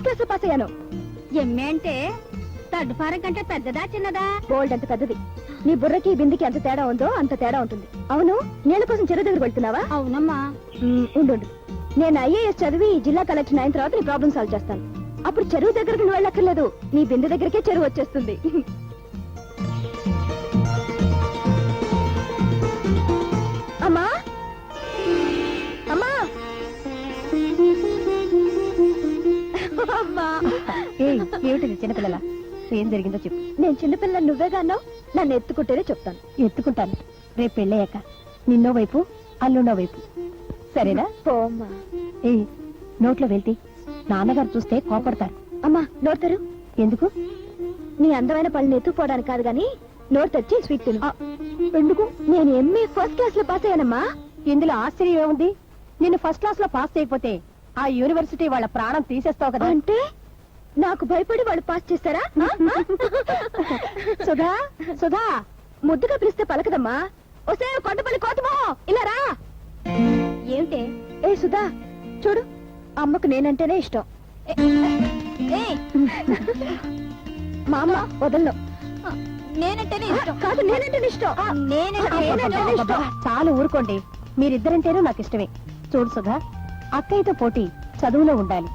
First class లో pass అయ్యాను. MA అంటే థర్డ్ ఫారం కంటే పెద్దదా చిన్నదా? గోల్డ్ అంత పెద్దది. నీ బుర్రకి బిందికి ఎంత తేడా ఉందో అంత తేడా ఉంటుంది. అవును, నీళ్ళ కోసం చెరువు దగ్గర వెళ్తున్నావా? అవునమ్మా. ఉండు, నేను ఐఏఎస్ చదివి జిల్లా కలెక్టర్ అయిన తర్వాత నీ ప్రాబ్లం సాల్వ్ చేస్తాను. అప్పుడు చెరువు దగ్గరకు నువ్వు వెళ్ళక్కర్లేదు, నీ బిందె దగ్గరికే చెరువు వచ్చేస్తుంది. అమ్మా అమ్మా అమ్మా. ఏమిటి చిన్నపిల్లల? ఏం జరిగిందో చెప్పు. నేను చిన్నపిల్ల, నువ్వేగా అన్నావు, నన్ను ఎత్తుకుంటేనే చెప్తాను. ఎత్తుకుంటాను. రేపు పెళ్ళయ్యాక నిన్నో వైపు అల్లున్నో వైపు, సరేనా? పోమ్మా. నోట్లో వెళ్తే నాన్నగారు చూస్తే కోపడతారు. అమ్మా నోరుతారు. ఎందుకు? నీ అందమైన పళ్ళని ఎత్తుకోవడానికి కాదు గాని నోరు తెచ్చి స్వీట్ తిను. ఎందుకు? నేను ఎంఏ ఫస్ట్ క్లాస్ లో పాస్ అయ్యానమ్మా. ఇందులో ఆశ్చర్యం ఏముంది? నిన్ను ఫస్ట్ క్లాస్ లో పాస్ చేయకపోతే ఆ యూనివర్సిటీ వాళ్ళ ప్రాణం తీసేస్తావు కదా. అంటే నాకు భయపడి వాళ్ళు పాస్ చేస్తారా? సుధా, సుధా ముద్దుగా పిలిస్తే పలకదమ్మా. ఒసే కొండపల్లి కోతమో, ఇలా రా. ఏమిటే? ఏ సుధా చూడు, అమ్మకు నేనంటేనే ఇష్టం. మా అమ్మ వదల్లో. నేనంటేనే ఇష్టం కాదు, నేనంటేనే ఇష్టం. నేనంటేనే ఇష్టం. చాలు ఊరుకోండి, మీరిద్దరంటేనూ నాకు ఇష్టమే. చూడు సుధా, అక్కయ్యతో పోటీ చదువులో ఉండాలి.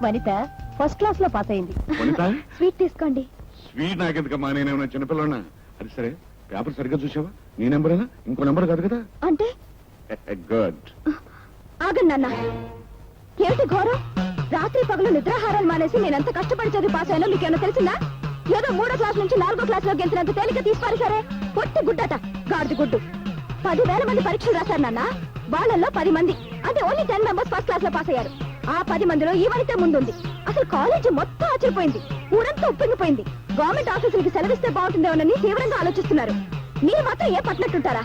వనిత ఫస్ట్ క్లాస్ లో పాస్ అయింది. స్వీట్ తీసుకోండి. స్వీట్ నాకెందుకమ్మా, నేనేమన్నా చిన్నపిల్లన్నా? అది సరే, పేపర్ సరిగ్గా చూసావా? నీ నెంబరేనా? ఇంకో నెంబర్ కాదు కదా? అంటే గుడ్. ఆగండి నాన్న, ఏమిటి ఘోరం? రాత్రి పగలు నిద్రాహారాలు మానేసి నేనెంత కష్టపడి చదివి పాస్ అయ్యానో మీకేమో తెలిసిందా? ఏదో 3వ క్లాస్ నుంచి 4వ క్లాస్ లో గెలిచినంత తేలిక తీసిపారు సరే. పొట్టి గుడ్డట, గాడిది గుడ్డు. 10,000 మంది పరీక్షలు రాశారు నాన్న. వాళ్ళల్లో 10 మంది, అంటే ఓన్లీ 10 మెంబర్స్ ఫస్ట్ క్లాస్ లో పాస్ అయ్యారు. ఆ 10 మందిలో ఈ వనితే ముందుంది. అసలు కాలేజీ మొత్తం ఆశ్చర్యపోయింది, ఊరంతా ఉప్పొంగిపోయింది. గవర్నమెంట్ ఆఫీసులకి సెలవిస్తే బాగుంటుందేమోనని తీవ్రంగా ఆలోచిస్తున్నారు. మీరు మాత్రం ఏ పట్టినట్టుంటారా?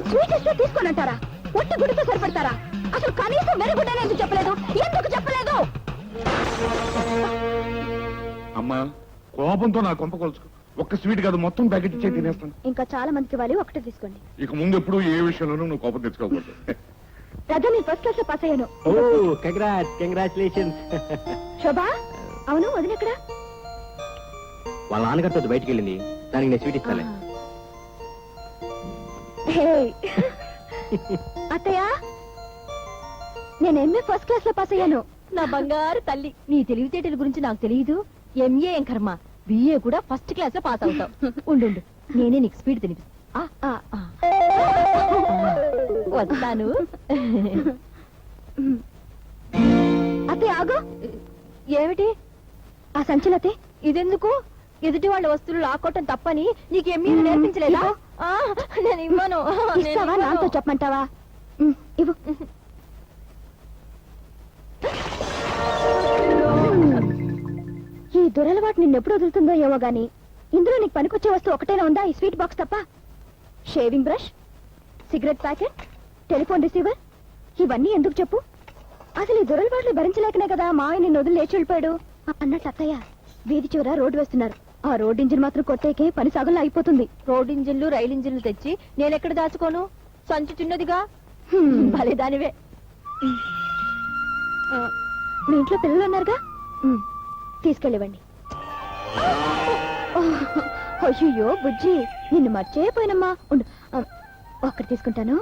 స్వీట్ ఇస్తే తీసుకోనంటారా? పొట్టి గుడితో సరిపడతారా? అసలు కనీసం వెరుగుడని ఎందుకు చెప్పలేదు? ఎందుకు చెప్పలేదు? అమ్మా, కోపంతో నా కొంప కొలుచుకో. ఒక్క స్వీట్ కాదు, మొత్తం ప్యాకెట్ ఇచ్చే తినేస్తాను. ఇంకా చాలా మందికి వాళ్ళు ఒకటే తీసుకోండి. ఇక ముందు ఎప్పుడు ఏ విషయంలోనూ నువ్వు కోపం తెచ్చుకోకూడదు. రాజా, నేను ఫస్ట్ క్లాస్ లో పాస్ అయ్యాను. కంగ్రాచులేషన్స్. శోభా, అవును వదినెక్కడ? వాళ్ళ నాన్నగారితో బయటికి వెళ్ళింది, దానికి నేను స్వీట్ ఇస్తాను. అత్తయ్య, నేను ఎంఏ ఫస్ట్ క్లాస్ లో పాస్ అయ్యాను. నా బంగారు తల్లి, నీ తెలివితేటల గురించి నాకు తెలియదు. ఎంఏ ఏం కర్మ, బిఏ కూడా ఫస్ట్ క్లాస్ లో పాస్ అవుతావు. ఉండు, నేనే నీకు స్పీడ్ తినిపిస్తా. వస్తాను. అత్తయ్య ఆగు. ఏమిటి ఆ సంచులతే? ఇదెందుకు? ఎదుటి వాళ్ళ వస్తువులు లాక్కోవటం తప్పని నీకు ఎంఏ నేర్పించలేదా? నేను ఇవ్వను. ఇస్తావా? నాతో చెప్పమంటావా? ఇవ్వు. ఈ దురలవాటు నిన్నెప్పుడు వదులుతుందో ఏమో గాని, ఇందులో నీకు పనికొచ్చే వస్తువు ఒకటైనా ఉందా? ఈ స్వీట్ బాక్స్ తప్ప. Shaving brush, cigarette packet, telephone receiver, ఇవన్నీ ఎందుకు చెప్పు? అసలు ఈ దురలవాట్లు భరించలేకనే కదా మా ఆయన నిన్ను వదిలి లేచి వెళ్ళిపోయాడు. అన్నట్లు అత్తయ్య, వీధి చివర రోడ్డు వేస్తున్నారు. ఆ రోడ్ ఇంజిన్ మాత్రం కొట్టేకే పని సగంలో అయిపోతుంది. రోడ్ ఇంజిన్లు, రైలు ఇంజిన్లు తెచ్చి నేనెక్కడ దాచుకోను? సంచి చిన్నదిగా. భలే దానివే. మీ ఇంట్లో పిల్లలు ఉన్నారుగా, తీసుకెళ్ళివ్వండి. అయ్యో బుజ్జి, నిన్ను మర్చిపోయినమ్మా. ఉండు, ఒక్కటి తీసుకుంటాను.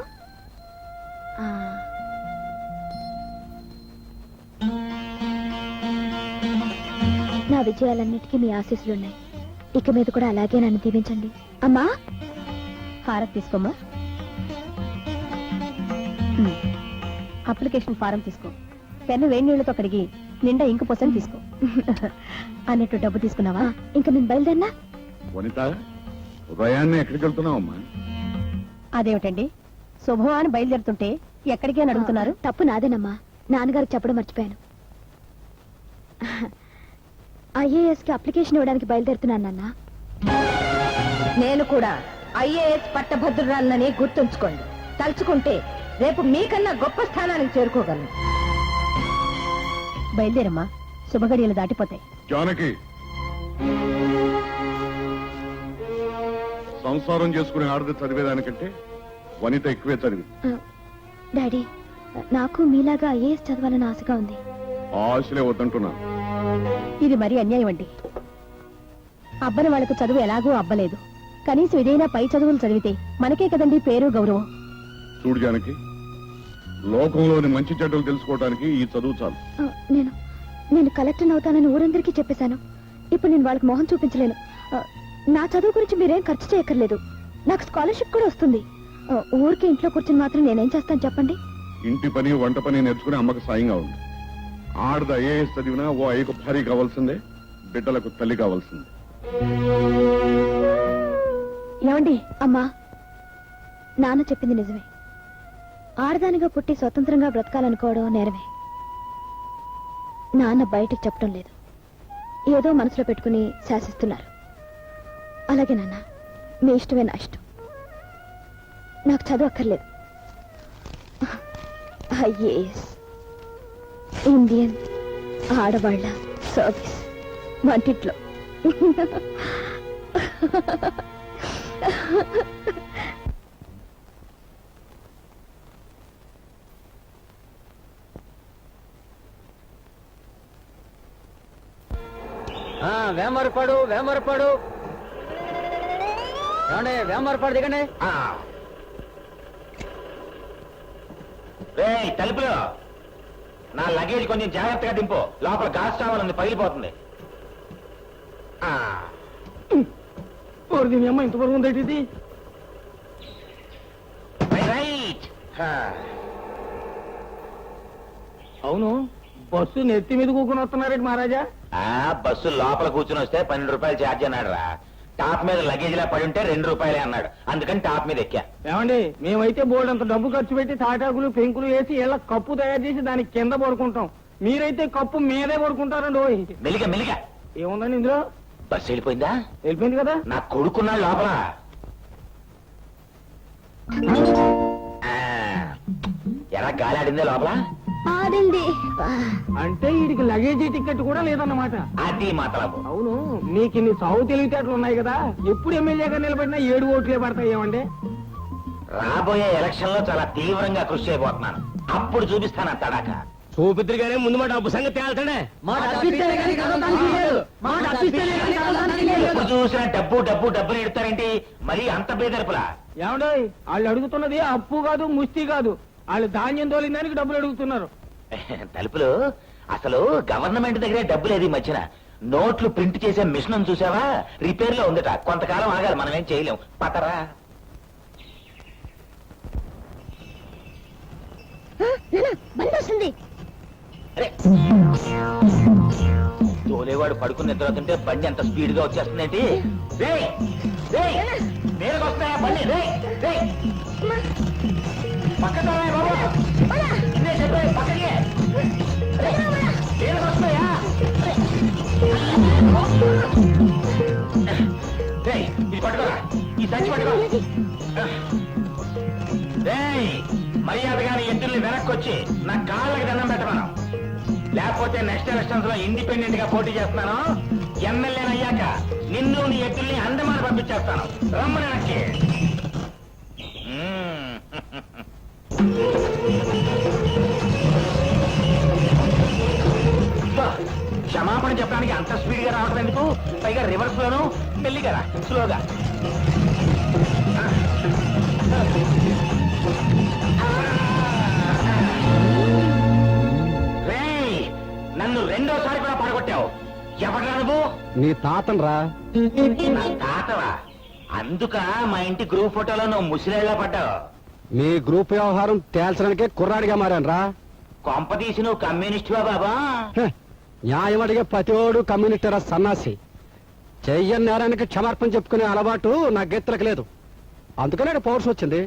నా విజయాలన్నిటికీ మీ ఆశీస్సులున్నాయి. ఇక మీద కూడా అలాగే నన్ను దీవించండి. అమ్మా, హారతి తీసుకోమ్మా. అప్లికేషన్ ఫారం తీసుకో. పెన్ను వేడి నీళ్లతో కడిగి నిండా ఇంకు పోసని తీసుకో. అన్నట్టు డబ్బు తీసుకున్నావా? ఇంకా నేను బయలుదేరినా? వనిత, ఉదయాన్నే ఎక్కడికి వెళ్తున్నావమ్మా? అదేమిటండి, శుభమాని బయలుదేరుతుంటే ఎక్కడికి అని అడుగుతున్నారు? తప్పు నాదేనమ్మా, నాన్నగారికి చెప్పడం మర్చిపోయాను. ఐఏఎస్ కి అప్లికేషన్ ఇవ్వడానికి బయలుదేరుతున్నాను నాన్న. నేను కూడా ఐఏఎస్ పట్టభద్రురాలని గుర్తుంచుకోండి. తలుచుకుంటే రేపు మీకన్నా గొప్ప స్థానానికి చేరుకోగలను. బయలుదేరమ్మా, శుభగడియలు దాటిపోతాయి. జానకి, సంసారం చేసుకునే ఆడది చదివేదానికంటే వనిత ఎక్కువే చదివి. డాడీ, నాకు మీలాగా ఐఏఎస్ చదవాలని ఆశగా ఉంది. ఆశలే వద్దంటున్నా. ఇది మరీ అన్యాయం అండి. అబ్బని వాళ్ళకు చదువు ఎలాగో అబ్బలేదు, కనీసం ఇదైనా పై చదువులు చదివితే మనకే కదండి పేరు గౌరవం. చూడు జానకి, లోకంలోని మంచి చెడ్డలు తెలుసుకోవడానికి ఈ చదువు చాలు. నేను కలెక్టర్ అవుతానని ఊరందరికీ చెప్పేశాను. ఇప్పుడు నేను వాళ్ళకి మొహం చూపించలేను. నా చదువు గురించి మీరేం ఖర్చు చేయక్కర్లేదు. నాకు స్కాలర్షిప్ కూడా వస్తుంది. ఊరికి ఇంట్లో కూర్చొని మాత్రం నేనేం చేస్తాను చెప్పండి? ఇంటి పని వంట పని నేర్చుకుని అమ్మకు సాయంగా ఉంది. ఆడద ఐఏఎస్ చదివినా ఓ ఐకు భారీ కావాల్సిందే, బిడ్డలకు తల్లి కావాల్సిందే. ఏమండి అమ్మా, నాన్న చెప్పింది నిజమే. ఆడదానిగా పుట్టి స్వతంత్రంగా బ్రతకాలనుకోవడం నేరమే. నాన్న బయటికి చెప్పడం లేదు, ఏదో మనసులో పెట్టుకుని శాసిస్తున్నారు. అలాగే నాన్న, మీ ఇష్టమే నా ఇష్టం. నాకు చదువు అక్కర్లేదు. ఐఏఎస్, ఇండియన్ ఆడవాళ్ళ సర్వీస్, వంటిట్లో. వేమరపాడు వేమరపాడు ఏమండి, వేమరపాడు దిగండి. తలుపులో నా లగేజ్ కొంచెం జాగ్రత్తగా దింపు, లోపల గాస్ చావాలని పగిలిపోతుంది. దీని అమ్మ ఇంతవరకు ఉందేంటి? రైట్. అవును, బస్సు నెత్తి మీద కూకుని వస్తున్నారేంటి మహారాజా? బస్సు లోపల కూర్చుని వస్తే 12 రూపాయలు ఛార్జ్ అన్నాడు రా. టాప్ మీద లగేజ్ లా పడి ఉంటే 2 రూపాయలే అన్నాడు, అందుకని టాప్ మీద ఎక్కా. ఏమండి, మేమైతే బోర్డు అంత డబ్బు ఖర్చు పెట్టి తాటాకులు పెంకులు వేసి ఇలా కప్పు తయారు చేసి దానికి కింద పడుకుంటాం. మీరైతే కప్పు మీదే పడుకుంటారండి. మెలిగా మెలిగా ఏముందండి ఇందులో? బస్సు వెళ్ళిపోయిందా? వెళ్ళిపోయింది కదా. నా కొడుకున్నాడు లోపల. ఎలా గాలి ఆడిందే లోపల? ఆడింది. అంటే వీడికి లగేజీ టికెట్ కూడా లేదన్నమాట. అది మాత్రం. అవును, నీకు ఇన్ని సాగు తెలివితేటలు ఉన్నాయి కదా, ఎప్పుడు ఎమ్మెల్యేగా నిలబడినా 7 ఓట్లే పడతాయి. ఏమండి, రాబోయే ఎలక్షన్ లో చాలా తీవ్రంగా కృషి చేయబోతున్నాను, అప్పుడు చూపిస్తాను తడాక. చూపిద్దరుగానే ముందు మా డబ్బు సంగతి తేల్తాడే. ఎప్పుడు చూసినా డబ్బు డబ్బు డబ్బులు ఎడతారేంటి? మరి అంత బేదర్పులా? ఏమండి, వాళ్ళు అడుగుతున్నది అప్పు కాదు, ముష్టి కాదు. వాళ్ళు ధాన్యం తోలిందానికి డబ్బులు అడుగుతున్నారు. తలుపులు అసలు గవర్నమెంట్ దగ్గరే డబ్బులేదు ఈ మధ్యన. నోట్లు ప్రింట్ చేసే మిషన్ చూసావా? రిపేర్ లో ఉందట, కొంతకాలం ఆగాలి, మనం ఏం చేయలేం. పతరా. బండి వస్తుంది. తోలేవాడు పడుకుని నిద్రవుతుంటే బండి ఎంత స్పీడ్ గా వచ్చేస్తుందేంటి? వస్తాయా బండి? పక్కకి వస్తాయా? ఇది పట్టుకోరా, ఈ సంచి పట్టుకో. మర్యాదగాని ఎద్దుల్ని వెనక్కి వచ్చి నా కాళ్ళకి దండం పెట్టమను, లేకపోతే నెక్స్ట్ ఎలక్షన్స్ లో ఇండిపెండెంట్ గా పోటీ చేస్తున్నాను. ఎమ్మెల్యే అయ్యాక నిన్ను నీ ఎద్దుల్ని అందమాన పంపించేస్తాను. రమ్మని వెనక్కి. క్షమాపణ చెప్పడానికి అంత స్పీడ్ గా రావడం ఎందుకు? పైగా రివర్స్ లోను మెల్లిగా రా, స్లోగా. నన్ను రెండోసారి కూడా పడగొట్టావు. ఎవడ్రా నువ్వు? నీ తాతన్ రా. నా తాతవా? అందుక మా ఇంటి గ్రూప్ ఫోటోలో నువ్వు ముసిలేలా పడ్డావు. మీ గ్రూప్ వ్యవహారం తేల్చడానికే కుర్రాడిగా మారాను రా. కొంప తీసి నువ్వు కమ్యూనిస్టువా బాబా? న్యాయం అడిగే ప్రతివాడు కమ్యూనిస్టరా సన్నాసి. చెయ్యని నేరానికి క్షమార్పణ చెప్పుకునే అలవాటు నా గెత్తలకు లేదు, అందుకనే పవర్స్ వచ్చింది.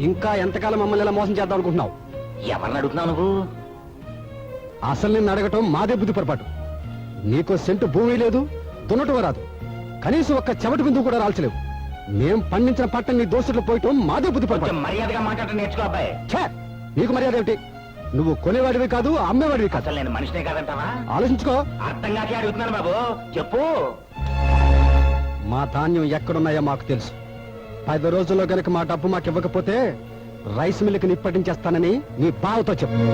ఇంకా ఎంతకాలం మమ్మల్ని ఇలా మోసం చేద్దాం అనుకుంటున్నావు? ఎవరిని అడుగుతున్నావు నువ్వు? అసలు నిన్ను అడగటం మాదే బుద్ధి పొరపాటు. నీకు సెంటు భూమి లేదు, దున్నటం రాదు, కనీసం ఒక్క చెమటి బిందువు కూడా రాల్చలేవు. మేం పండించిన పంట నీ దోస్తులు పోయటం మాదే బుద్ధి పొరపాటు. మర్యాదగా మాట్లాడటం నేర్చుకో అబ్బాయి. నీకు మర్యాద ఏమిటి? నువ్వు కొనేవాడివి కాదు, అమ్మేవాడివి కాదు. అసలు నేను మనిషినే కాదంటావా? ఆలోచించుకో. అర్థం కాకే అడుగుతున్నాను బాబు, చెప్పు. మా ధాన్యం ఎక్కడున్నాయో మాకు తెలుసు. 10 రోజుల్లో గనక మా డబ్బు మాకు ఇవ్వకపోతే రైస్ మిల్లుకి నిప్పటించేస్తానని నీ బావతో చెప్పు.